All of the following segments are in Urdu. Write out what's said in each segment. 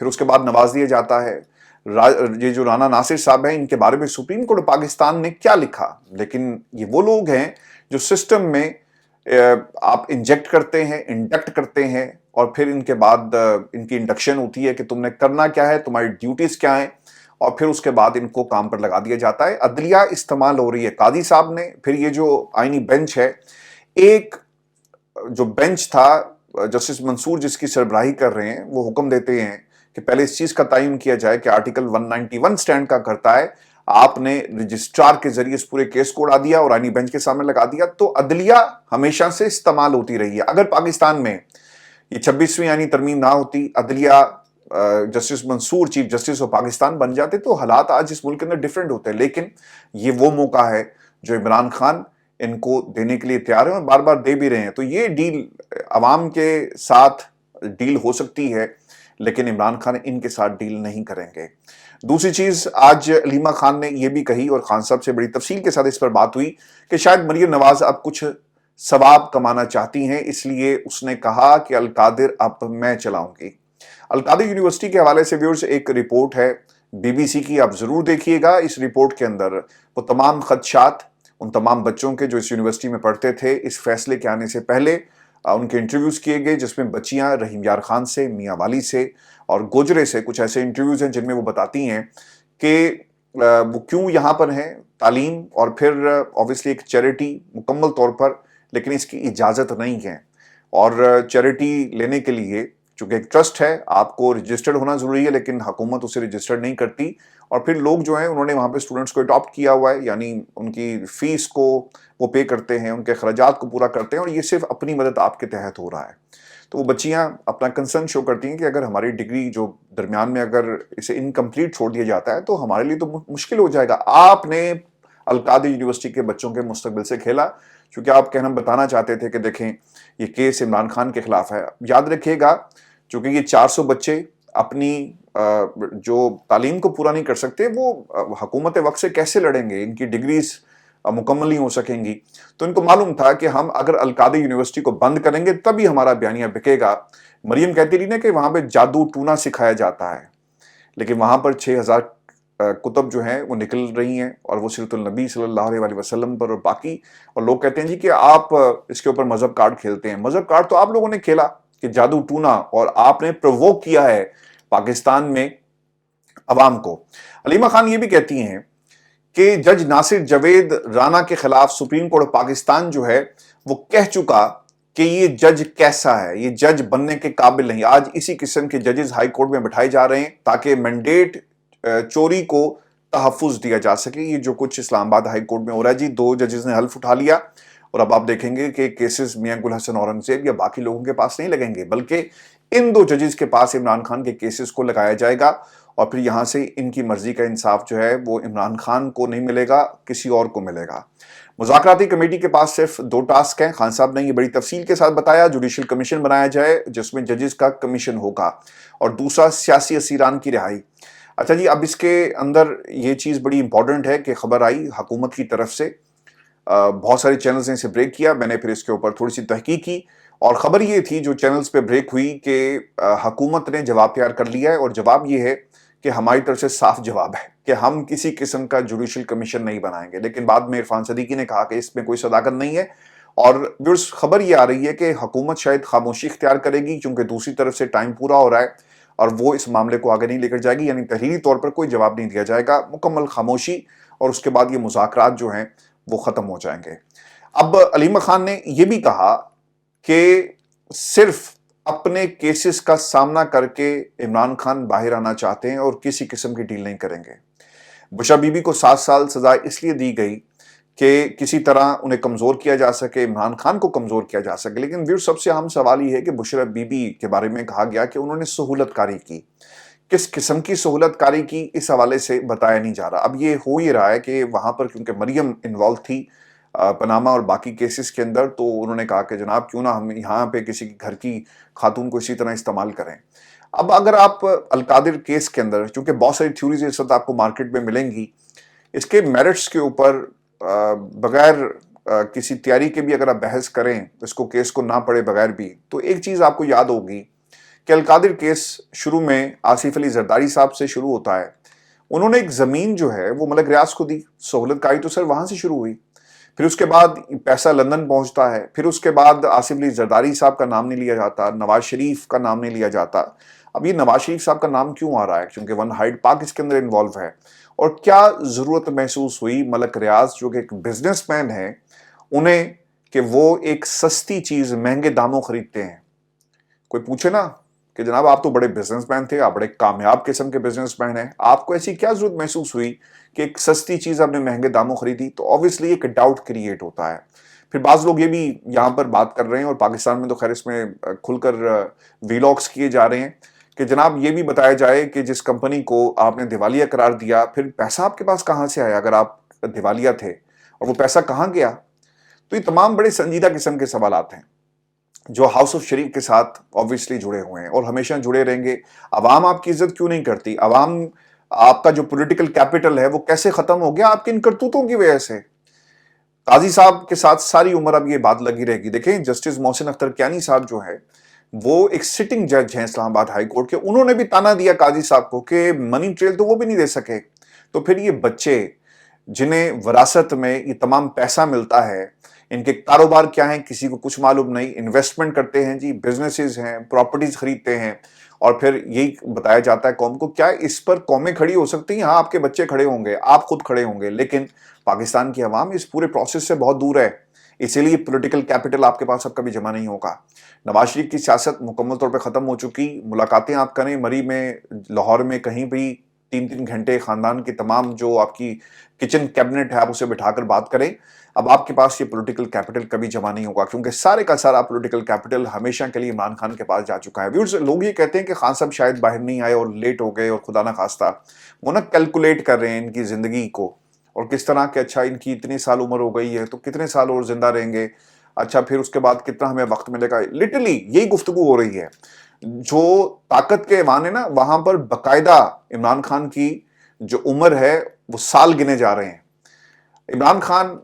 پھر اس کے بعد نواز دیا جاتا ہے. یہ جو رانا ناصر صاحب ہیں ان کے بارے میں سپریم کورٹ پاکستان نے کیا لکھا, لیکن یہ وہ لوگ ہیں جو سسٹم میں آپ انجیکٹ کرتے ہیں, انڈکٹ کرتے ہیں, اور پھر ان کے بعد ان کی انڈکشن ہوتی ہے کہ تم نے کرنا کیا ہے, تمہاری ڈیوٹیز کیا ہیں, اور پھر اس کے بعد ان کو کام پر لگا دیا جاتا ہے. عدلیہ استعمال ہو رہی ہے قاضی صاحب نے. پھر یہ جو آئینی بینچ ہے, ایک جو بینچ تھا جسٹس منصور جس کی سربراہی کر رہے ہیں, وہ حکم دیتے ہیں کہ پہلے اس چیز کا تعین کیا جائے کہ آرٹیکل 191 سٹینڈ کا کرتا ہے. آپ نے رجسٹرار کے ذریعے اس پورے کیس کو اڑا دیا اور آئینی بینچ کے سامنے لگا دیا. تو عدلیہ ہمیشہ سے استعمال ہوتی رہی ہے. اگر پاکستان میں یہ 26ویں آئینی ترمیم نہ ہوتی, عدلیہ justice Mansoor chief justice of Pakistan بن جاتے, تو حالات آج اس ملک کے اندر ڈیفرنٹ ہوتے ہیں. لیکن یہ وہ موقع ہے جو عمران خان ان کو دینے کے لیے تیار ہیں اور بار بار دے بھی رہے ہیں. تو یہ ڈیل عوام کے ساتھ ڈیل ہو سکتی ہے, لیکن عمران خان ان کے ساتھ ڈیل نہیں کریں گے. دوسری چیز, آج علیمہ خان نے یہ بھی کہی اور خان صاحب سے بڑی تفصیل کے ساتھ اس پر بات ہوئی کہ شاید مریم نواز اب کچھ ثواب کمانا چاہتی ہیں, اس لیے اس نے کہا کہ القادر اب میں چلاؤں گی. القادر یونیورسٹی کے حوالے سے ویورز ایک رپورٹ ہے BBC کی, آپ ضرور دیکھیے گا. اس رپورٹ کے اندر وہ تمام خدشات ان تمام بچوں کے جو اس یونیورسٹی میں پڑھتے تھے اس فیصلے کے آنے سے پہلے ان کے انٹرویوز کیے گئے, جس میں بچیاں رحیم یار خان سے, میاں والی سے اور گوجرے سے کچھ ایسے انٹرویوز ہیں جن میں وہ بتاتی ہیں کہ وہ کیوں یہاں پر ہیں, تعلیم اور پھر obviously ایک چیریٹی مکمل طور پر, لیکن اس کی اجازت نہیں ہے. اور چیریٹی لینے کے لیے چونکہ ایک ٹرسٹ ہے, آپ کو رجسٹرڈ ہونا ضروری ہے, لیکن حکومت اسے رجسٹرڈ نہیں کرتی. اور پھر لوگ جو ہیں انہوں نے وہاں پہ اسٹوڈنٹس کو اڈاپٹ کیا ہوا ہے, یعنی ان کی فیس کو وہ پے کرتے ہیں, ان کے اخراجات کو پورا کرتے ہیں, اور یہ صرف اپنی مدد آپ کے تحت ہو رہا ہے. تو وہ بچیاں اپنا کنسرن شو کرتی ہیں کہ اگر ہماری ڈگری جو درمیان میں اگر اسے انکمپلیٹ چھوڑ دیا جاتا ہے تو ہمارے لیے تو مشکل ہو جائے گا. آپ نے القادر یونیورسٹی کے بچوں کے مستقبل سے کھیلا, چونکہ آپ کہنا بتانا چاہتے تھے کہ دیکھیں یہ کیس عمران خان کے خلاف ہے. یاد رکھیے گا, چونکہ یہ 400 بچے اپنی جو تعلیم کو پورا نہیں کر سکتے, وہ حکومت وقت سے کیسے لڑیں گے, ان کی ڈگریز مکمل نہیں ہو سکیں گی. تو ان کو معلوم تھا کہ ہم اگر القادر یونیورسٹی کو بند کریں گے تبھی ہمارا بیانیہ بکے گا. مریم کہتی رہی نا کہ وہاں پہ جادو ٹونا سکھایا جاتا ہے, لیکن وہاں پر 6000 کتب جو ہیں وہ نکل رہی ہیں, اور وہ سیرت النبی صلی اللہ علیہ وسلم پر اور باقی. اور لوگ کہتے ہیں جی کہ آپ اس کے اوپر مذہب کارڈ کھیلتے ہیں. مذہب کارڈ تو آپ لوگوں نے کھیلا کہ جادو ٹونا, اور آپ نے پرووک کیا ہے پاکستان میں عوام کو. علیمہ خان یہ بھی کہتی ہیں کہ جج ناصر جاوید رانا کے خلاف سپریم کورٹ پاکستان جو ہے وہ کہہ چکا کہ یہ جج کیسا ہے, یہ جج بننے کے قابل نہیں. آج اسی قسم کے ججز ہائی کورٹ میں بٹھائے جا رہے ہیں تاکہ مینڈیٹ چوری کو تحفظ دیا جا سکے. یہ جو کچھ اسلام آباد ہائی کورٹ میں ہو رہا ہے جی, 2 ججز نے حلف اٹھا لیا, اور اب آپ دیکھیں گے کہ کیسز میاں گل حسن اورنگزیب یا باقی لوگوں کے پاس نہیں لگیں گے, بلکہ ان 2 ججز کے پاس عمران خان کے کیسز کو لگایا جائے گا. اور پھر یہاں سے ان کی مرضی کا انصاف جو ہے وہ عمران خان کو نہیں ملے گا, کسی اور کو ملے گا. مذاکراتی کمیٹی کے پاس صرف 2 ٹاسک ہیں. خان صاحب نے یہ بڑی تفصیل کے ساتھ بتایا. جوڈیشل کمیشن بنایا جائے جس میں ججز کا کمیشن ہوگا, اور دوسرا سیاسی اسیران کی رہائی. اچھا جی, اب اس کے اندر یہ چیز بڑی امپورٹنٹ ہے کہ خبر آئی حکومت کی طرف سے, بہت سارے چینلز نے اسے بریک کیا, میں نے پھر اس کے اوپر تھوڑی سی تحقیق کی, اور خبر یہ تھی جو چینلز پہ بریک ہوئی کہ حکومت نے جواب تیار کر لیا ہے, اور جواب یہ ہے کہ ہماری طرف سے صاف جواب ہے کہ ہم کسی قسم کا جوڈیشل کمیشن نہیں بنائیں گے. لیکن بعد میں عرفان صدیقی نے کہا کہ اس میں کوئی صداقت نہیں ہے, اور خبر یہ آ رہی ہے کہ حکومت شاید خاموشی اختیار کرے گی, کیونکہ دوسری طرف سے ٹائم پورا ہو رہا ہے اور وہ اس معاملے کو آگے نہیں لے کر جائے گی. یعنی تحریری طور پر کوئی جواب نہیں دیا جائے گا, مکمل خاموشی, اور اس کے بعد یہ مذاکرات جو ہیں وہ ختم ہو جائیں گے. اب علیمہ خان نے یہ بھی کہا کہ صرف اپنے کیسز کا سامنا کر کے عمران خان باہر آنا چاہتے ہیں اور کسی قسم کی ڈیل نہیں کریں گے. بشرا بی بی کو 7 سال سزا اس لیے دی گئی کہ کسی طرح انہیں کمزور کیا جا سکے, عمران خان کو کمزور کیا جا سکے. لیکن سب سے اہم سوال یہ ہے کہ بشرا بی بی کے بارے میں کہا گیا کہ انہوں نے سہولت کاری کی. کس قسم کی سہولت کاری کی اس حوالے سے بتایا نہیں جا رہا. اب یہ ہو ہی رہا ہے کہ وہاں پر کیونکہ مریم انوالو تھی پناما اور باقی کیسز کے اندر, تو انہوں نے کہا کہ جناب کیوں نہ ہم یہاں پہ کسی گھر کی خاتون کو اسی طرح استعمال کریں. اب اگر آپ القادر کیس کے اندر, چونکہ بہت ساری تھیوریز اس وقت آپ کو مارکیٹ میں ملیں گی, اس کے میرٹس کے اوپر بغیر کسی تیاری کے بھی اگر آپ بحث کریں, اس کو کیس کو نہ پڑھے بغیر بھی, تو ایک چیز آپ کو یاد ہوگی کہ القادر کیس شروع میں آصف علی زرداری صاحب سے شروع ہوتا ہے. انہوں نے ایک زمین جو ہے وہ ملک ریاض کو دی. سہولت کاری تو سر وہاں سے شروع ہوئی. پھر اس کے بعد پیسہ لندن پہنچتا ہے. پھر اس کے بعد آصف علی زرداری صاحب کا نام نہیں لیا جاتا, نواز شریف کا نام نہیں لیا جاتا. اب یہ نواز شریف صاحب کا نام کیوں آ رہا ہے؟ کیونکہ ون ہائیڈ پاک اس کے اندر انوالو ہے. اور کیا ضرورت محسوس ہوئی ملک ریاض جو کہ ایک بزنس مین ہے انہیں کہ وہ ایک سستی چیز مہنگے داموں خریدتے ہیں؟ کوئی پوچھے نا کہ جناب آپ تو بڑے بزنس مین تھے, آپ بڑے کامیاب قسم کے بزنس مین ہیں, آپ کو ایسی کیا ضرورت محسوس ہوئی کہ ایک سستی چیز آپ نے مہنگے داموں خریدی؟ تو obviously ایک ڈاؤٹ کریٹ ہوتا ہے. پھر بعض لوگ یہ بھی یہاں پر بات کر رہے ہیں, اور پاکستان میں تو خیر اس میں کھل کر ویلاگس کیے جا رہے ہیں کہ جناب یہ بھی بتایا جائے کہ جس کمپنی کو آپ نے دیوالیہ قرار دیا پھر پیسہ آپ کے پاس کہاں سے آیا اگر آپ دیوالیہ تھے, اور وہ پیسہ کہاں گیا؟ تو یہ تمام بڑے سنجیدہ قسم کے سوالات ہیں جو ہاؤس آف شریف کے ساتھ obviously جڑے ہوئے ہیں اور ہمیشہ جڑے رہیں گے. عوام آپ کی عزت کیوں نہیں کرتی؟ عوام آپ کا جو پولیٹیکل کیپٹل ہے وہ کیسے ختم ہو گیا؟ آپ کی ان کرتوتوں کی وجہ سے. قاضی صاحب کے ساتھ ساری عمر اب یہ بات لگی رہے گی. دیکھیں جسٹس محسن اختر کیانی صاحب جو ہے وہ ایک سٹنگ جج ہیں اسلام آباد ہائی کورٹ کے, انہوں نے بھی تانا دیا قاضی صاحب کو کہ منی ٹریل تو وہ بھی نہیں دے سکے. تو پھر یہ بچے جنہیں وراثت میں یہ تمام پیسہ ملتا ہے, ان کے کاروبار کیا ہیں کسی کو کچھ معلوم نہیں, انویسٹمنٹ کرتے ہیں جی, بزنسز ہیں, پراپرٹیز خریدتے ہیں, اور پھر یہی بتایا جاتا ہے قوم کو. کیا اس پر قومیں کھڑی ہو سکتی ہیں؟ ہاں آپ کے بچے کھڑے ہوں گے, آپ خود کھڑے ہوں گے, لیکن پاکستان کی عوام اس پورے پروسیس سے بہت دور ہے. اسی لیے پولیٹیکل کیپٹل آپ کے پاس اب کبھی جمع نہیں ہوگا. نواز شریف کی سیاست مکمل طور پہ ختم ہو چکی. ملاقاتیں آپ کریں مری میں, لاہور میں, کہیں بھی 3 گھنٹے خاندان کے تمام جو آپ کی کچن کیبنٹ ہے آپ اسے بٹھا کر بات کریں. اب آپ کے پاس یہ پولیٹیکل کیپٹل کبھی جمع نہیں ہوگا, کیونکہ سارے کا سارا پولیٹیکل کیپٹل ہمیشہ کے لیے عمران خان کے پاس جا چکا ہے. ویورز, لوگ یہ کہتے ہیں کہ خان صاحب شاید باہر نہیں آئے اور لیٹ ہو گئے, اور خدا نہ خواستہ وہ نہ کیلکولیٹ کر رہے ہیں ان کی زندگی کو اور کس طرح کہ اچھا ان کی اتنی سال عمر ہو گئی ہے تو کتنے سال اور زندہ رہیں گے, اچھا پھر اس کے بعد کتنا ہمیں وقت ملے گا. لٹرلی یہی گفتگو ہو رہی ہے. جو طاقت کے ایوان ہے نا وہاں پر باقاعدہ عمران خان کی جو عمر ہے وہ سال گنے جا رہے ہیں. عمران خان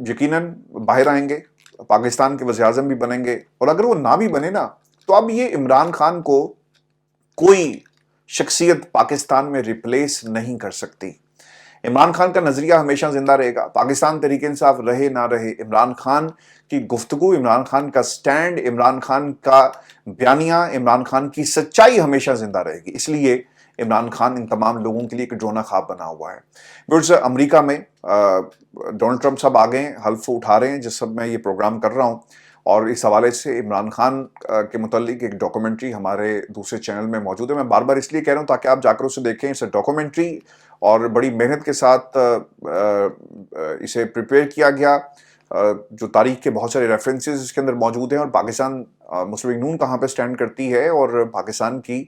یقیناً باہر آئیں گے, پاکستان کے وزیر اعظم بھی بنیں گے, اور اگر وہ نہ بھی بنے نا تو اب یہ عمران خان کو کوئی شخصیت پاکستان میں ریپلیس نہیں کر سکتی. عمران خان کا نظریہ ہمیشہ زندہ رہے گا. پاکستان تحریک انصاف رہے نہ رہے, عمران خان کی گفتگو, عمران خان کا سٹینڈ, عمران خان کا بیانیہ, عمران خان کی سچائی ہمیشہ زندہ رہے گی. اس لیے عمران خان ان تمام لوگوں کے لیے ایک ڈرونا خواب بنا ہوا ہے. ویورز, امریکہ میں ڈونلڈ ٹرمپ صاحب آ گئے ہیں, حلف اٹھا رہے ہیں جس سب میں یہ پروگرام کر رہا ہوں, اور اس حوالے سے عمران خان کے متعلق ایک ڈاکومنٹری ہمارے دوسرے چینل میں موجود ہے. میں بار بار اس لیے کہہ رہا ہوں تاکہ آپ جا کر اسے دیکھیں. اسے ڈاکومنٹری اور بڑی محنت کے ساتھ اسے پریپیئر کیا گیا, جو تاریخ کے بہت سارے ریفرنسز اس کے اندر موجود ہیں, اور پاکستان مسلم لیگ نون کہاں پہ سٹینڈ کرتی ہے, اور پاکستان کی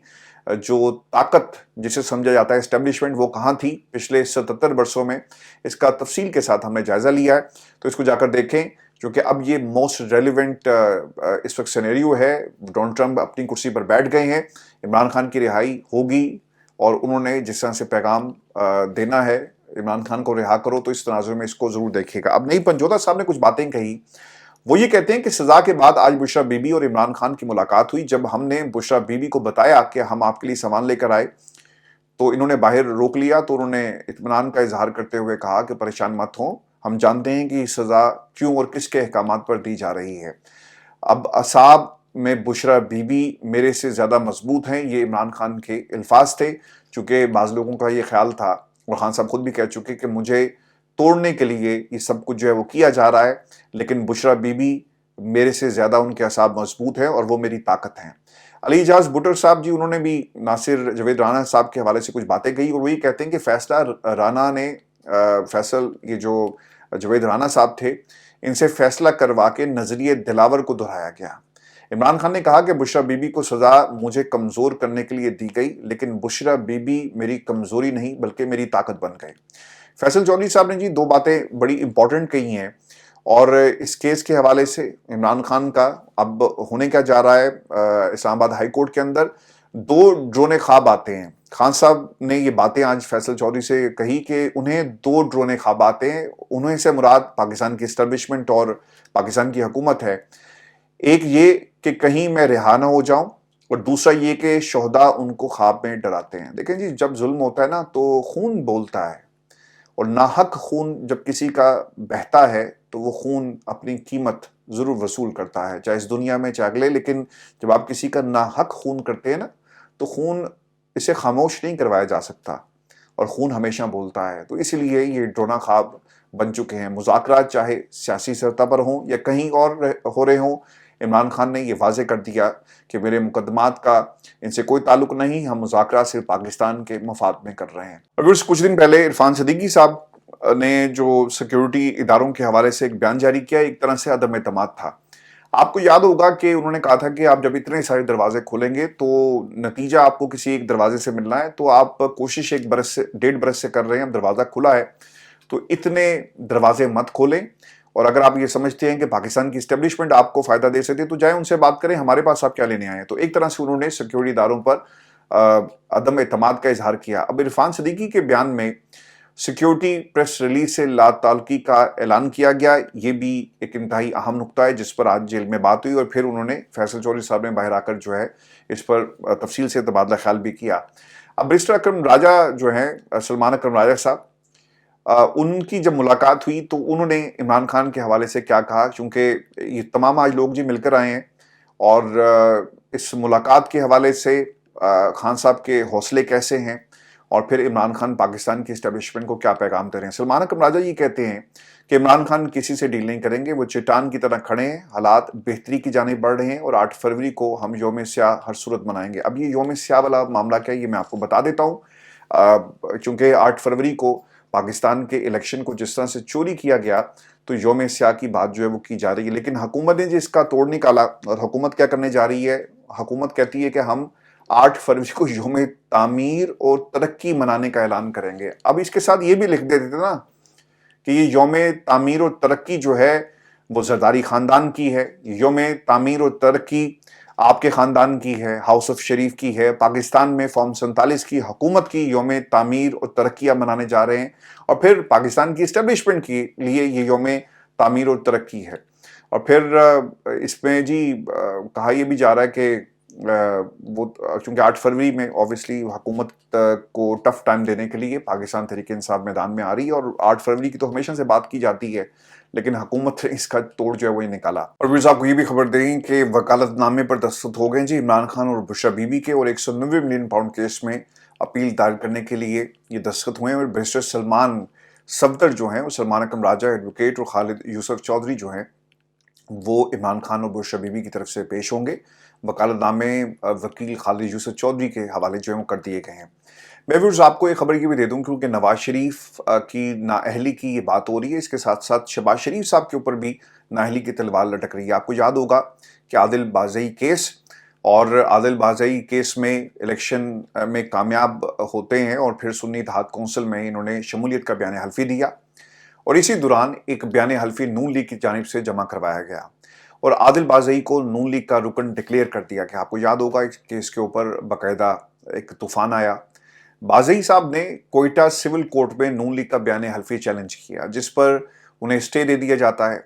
جو طاقت جسے سمجھا جاتا ہے اسٹیبلشمنٹ وہ کہاں تھی پچھلے 77 برسوں میں, اس کا تفصیل کے ساتھ ہم نے جائزہ لیا ہے. تو اس کو جا کر دیکھیں, کیونکہ اب یہ موسٹ ریلیونٹ اس وقت سینیریو ہے. ڈونلڈ ٹرمپ اپنی کرسی پر بیٹھ گئے ہیں, عمران خان کی رہائی ہوگی, اور انہوں نے جس طرح سے پیغام دینا ہے عمران خان کو رہا کرو, تو اس تناظر میں اس کو ضرور دیکھیے گا. اب نہیں پنجوتا صاحب نے کچھ باتیں کہی, وہ یہ کہتے ہیں کہ سزا کے بعد آج بشرا بی بی اور عمران خان کی ملاقات ہوئی. جب ہم نے بشرا بی بی کو بتایا کہ ہم آپ کے لیے سامان لے کر آئے تو انہوں نے باہر روک لیا, تو انہوں نے اطمینان کا اظہار کرتے ہوئے کہا کہ پریشان مت ہوں, ہم جانتے ہیں کہ سزا کیوں اور کس کے احکامات پر دی جا رہی ہے. اب اعصاب میں بشرا بی بی میرے سے زیادہ مضبوط ہیں, یہ عمران خان کے الفاظ تھے. چونکہ بعض لوگوں کا یہ خیال تھا, اور خان صاحب خود بھی کہہ چکے کہ مجھے توڑنے کے لیے یہ سب کچھ جو ہے وہ کیا جا رہا ہے, لیکن بشرا بی بی میرے سے زیادہ ان کے اعصاب مضبوط ہیں اور وہ میری طاقت ہیں. علی اعجاز بٹر صاحب جی, انہوں نے بھی ناصر جاوید رانا صاحب کے حوالے سے کچھ باتیں کہی, اور وہی کہتے ہیں کہ فیصلہ رانا نے یہ جو جاوید رانا صاحب تھے ان سے فیصلہ کروا کے نظریے دلاور کو دہرایا گیا. عمران خان نے کہا کہ بشرا بی بی کو سزا مجھے کمزور کرنے کے لیے دی گئی, لیکن بشرا بی بی میری کمزوری نہیں بلکہ میری طاقت بن گئے. فیصل چودھری صاحب نے جی 2 باتیں بڑی امپورٹنٹ کہی ہیں, اور اس کیس کے حوالے سے عمران خان کا اب ہونے کیا جا رہا ہے اسلام آباد ہائی کورٹ کے اندر 2 ڈرونے خواب آتے ہیں. خان صاحب نے یہ باتیں آج فیصل چودھری سے کہی کہ انہیں 2 ڈرونے خواب آتے ہیں. انہیں سے مراد پاکستان کی اسٹیبلشمنٹ اور پاکستان کی حکومت ہے. ایک یہ کہ کہیں میں رہا نہ ہو جاؤں, اور دوسرا یہ کہ شہداء ان کو خواب میں ڈراتے ہیں۔ دیکھیں جی، جب ظلم ہوتا ہے نا تو خون بولتا ہے، اور ناحق خون جب کسی کا بہتا ہے تو وہ خون اپنی قیمت ضرور وصول کرتا ہے، چاہے اس دنیا میں چاہے اگلے، لیکن جب آپ کسی کا ناحق خون کرتے ہیں نا تو خون اسے خاموش نہیں کروایا جا سکتا، اور خون ہمیشہ بولتا ہے۔ تو اسی لیے یہ ڈرونا خواب بن چکے ہیں۔ مذاکرات چاہے سیاسی سطح پر ہوں یا کہیں اور ہو رہے ہوں، عمران خان نے یہ واضح کر دیا کہ میرے مقدمات کا ان سے کوئی تعلق نہیں، ہم مذاکرات صرف پاکستان کے مفاد میں کر رہے ہیں۔ اور کچھ دن پہلے عرفان صدیقی صاحب نے جو سیکیورٹی اداروں کے حوالے سے ایک بیان جاری کیا، ایک طرح سے عدم اعتماد تھا۔ آپ کو یاد ہوگا کہ انہوں نے کہا تھا کہ آپ جب اتنے سارے دروازے کھولیں گے تو نتیجہ آپ کو کسی ایک دروازے سے ملنا ہے، تو آپ کوشش 1 برس سے 1.5 برس سے کر رہے ہیں، اب دروازہ کھلا ہے تو اتنے دروازے مت کھولیں، اور اگر آپ یہ سمجھتے ہیں کہ پاکستان کی اسٹیبلشمنٹ آپ کو فائدہ دے سکتے تو جائیں ان سے بات کریں، ہمارے پاس آپ کیا لینے آئے ہیں۔ تو ایک طرح سے انہوں نے سیکیورٹی اداروں پر عدم اعتماد کا اظہار کیا۔ اب عرفان صدیقی کے بیان میں سیکیورٹی پریس ریلیز سے لا تعلقی کا اعلان کیا گیا، یہ بھی ایک انتہائی اہم نقطہ ہے جس پر آج جیل میں بات ہوئی، اور پھر انہوں نے فیصل چودھری صاحب نے باہر آ کر جو ہے اس پر تفصیل سے تبادلہ خیال بھی کیا۔ اب بیرسٹر اکرم راجہ جو ہیں، سلمان اکرم راجہ صاحب، ان کی جب ملاقات ہوئی تو انہوں نے عمران خان کے حوالے سے کیا کہا، چونکہ یہ تمام آج لوگ جی مل کر آئے ہیں، اور اس ملاقات کے حوالے سے خان صاحب کے حوصلے کیسے ہیں، اور پھر عمران خان پاکستان کی اسٹیبلشمنٹ کو کیا پیغام دے رہے ہیں۔ سلمان اکرم راجہ یہ کہتے ہیں کہ عمران خان کسی سے ڈیل نہیں کریں گے، وہ چٹان کی طرح کھڑے ہیں، حالات بہتری کی جانب بڑھ رہے ہیں، اور 8 فروری کو ہم یوم سیاہ ہر صورت منائیں گے۔ اب یہ یوم سیاہ والا معاملہ کیا ہے یہ میں آپ کو بتا دیتا ہوں، چونکہ 8 فروری کو پاکستان کے الیکشن کو جس طرح سے چوری کیا گیا تو یوم سیاہ کی بات جو ہے وہ کی جا رہی ہے، لیکن حکومت نے جی اس کا توڑ نکالا، اور حکومت کیا کرنے جا رہی ہے؟ حکومت کہتی ہے کہ ہم 8 فروری کو یوم تعمیر اور ترقی منانے کا اعلان کریں گے۔ اب اس کے ساتھ یہ بھی لکھ دیتے تھے نا کہ یہ یوم تعمیر اور ترقی جو ہے وہ زرداری خاندان کی ہے، یوم تعمیر اور ترقی آپ کے خاندان کی ہے، ہاؤس آف شریف کی ہے، پاکستان میں فارم 47 کی حکومت کی یوم تعمیر اور ترقیاں منانے جا رہے ہیں، اور پھر پاکستان کی اسٹیبلشمنٹ کے لیے یہ یوم تعمیر اور ترقی ہے۔ اور پھر اس میں جی کہا یہ بھی جا رہا ہے کہ وہ چونکہ 8 فروری میں اوبیسلی حکومت کو ٹف ٹائم دینے کے لیے پاکستان تحریک انصاف میدان میں آ رہی ہے، اور 8 فروری کی تو ہمیشہ سے بات کی جاتی ہے، لیکن حکومت نے اس کا توڑ جو ہے وہ نکالا۔ اور مرزا آپ کو یہ بھی خبر دیں کہ وکالت نامے پر دستخط ہو گئے جی عمران خان اور بشرا بی بی کے، اور 190 ملین پاؤنڈ کیس میں اپیل دائر کرنے کے لیے یہ دستخط ہوئے ہیں، اور بیرسٹر سلمان صفدر جو ہیں، وہ سلمان اکرم راجہ ایڈوکیٹ، اور خالد یوسف چودھری جو ہیں وہ عمران خان اور بشرا بی بی کی طرف سے پیش ہوں گے۔ وکالت نامے وکیل خالد یوسف چودھری کے حوالے جو ہیں وہ کر دیے گئے ہیں۔ میں ویورز آپ کو ایک خبر یہ بھی دے دوں، کیونکہ نواز شریف کی نااہلی کی یہ بات ہو رہی ہے، اس کے ساتھ ساتھ شہباز شریف صاحب کے اوپر بھی نااہلی کی تلوار لٹک رہی ہے۔ آپ کو یاد ہوگا کہ عادل بازئی کیس، اور عادل بازئی کیس میں الیکشن میں کامیاب ہوتے ہیں، اور پھر سنی اتحاد کونسل میں انہوں نے شمولیت کا بیان حلفی دیا، اور اسی دوران ایک بیان حلفی نون لیگ کی جانب سے جمع کروایا گیا، اور عادل بازئی کو نون لیگ کا رکن ڈکلیئر کر دیا کہ آپ کو یاد ہوگا کہ اس کے اوپر باقاعدہ ایک طوفان آیا۔ بازئی صاحب نے کوئٹہ سول کورٹ میں نون لیگ کا بیان حلفی چیلنج کیا، جس پر انہیں اسٹے دے دیا جاتا ہے۔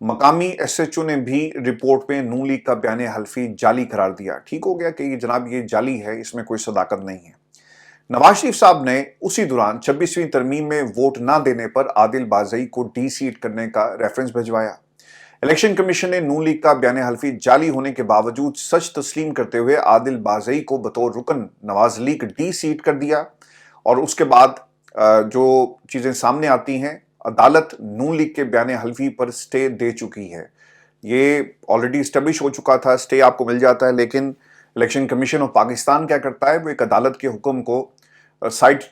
مقامی ایس ایچ او نے بھی رپورٹ میں نون لیگ کا بیان حلفی جعلی قرار دیا۔ ٹھیک ہو گیا کہ یہ جناب یہ جعلی ہے، اس میں کوئی صداقت نہیں ہے۔ نواز شریف صاحب نے اسی دوران 26ویں ترمیم میں ووٹ نہ دینے پر عادل بازئی کو ڈی سیٹ کرنے کا ریفرنس بھجوایا۔ الیکشن کمیشن نے نون لیگ کا بیان حلفی جعلی ہونے کے باوجود سچ تسلیم کرتے ہوئے عادل بازئی کو بطور رکن نواز لیگ ڈی سیٹ کر دیا، اور اس کے بعد جو چیزیں سامنے آتی ہیں، عدالت نون لیگ کے بیان حلفی پر سٹے دے چکی ہے۔ یہ آلریڈی اسٹیبلش ہو چکا تھا، سٹے آپ کو مل جاتا ہے، لیکن الیکشن کمیشن آف پاکستان کیا کرتا ہے، وہ ایک عدالت کے حکم کو سائٹ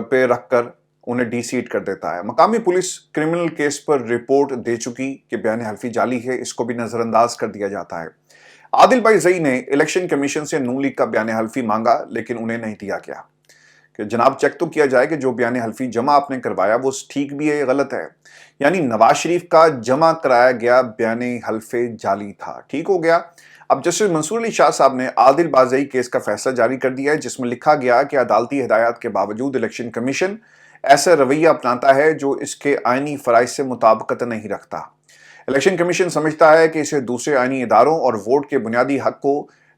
پہ رکھ کر انہیں ڈی سیٹ کر دیتا ہے۔ مقامی پولیس کرمنل کیس پر رپورٹ دے چکی کہ بیان حلفی جعلی ہے، اس کو بھی نظر انداز کر دیا جاتا ہے۔ عادل بازئی نے الیکشن کمیشن سے نون لیگ کا بیان حلفی مانگا، لیکن انہیں نہیں دیا گیا کہ جناب چیک تو کیا جائے کہ جو بیان حلفی جمع آپ نے کروایا وہ ٹھیک بھی ہے یا غلط ہے۔ یعنی نواز شریف کا جمع کرایا گیا بیان حلفی جعلی تھا۔ ٹھیک ہو گیا۔ اب جسٹس منصور علی شاہ صاحب نے عادل بازئی کیس کا فیصلہ جاری کر دیا ہے، جس میں لکھا گیا کہ عدالتی ہدایات کے باوجود الیکشن کمیشن ایسا رویہ اپناتا ہے جو اس کے آئینی فرائض سے مطابقت نہیں رکھتا۔ الیکشن کمیشن سمجھتا ہے کہ اسے دوسرے آئینی اداروں اور ووٹ کے بنیادی حق کو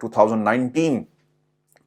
2019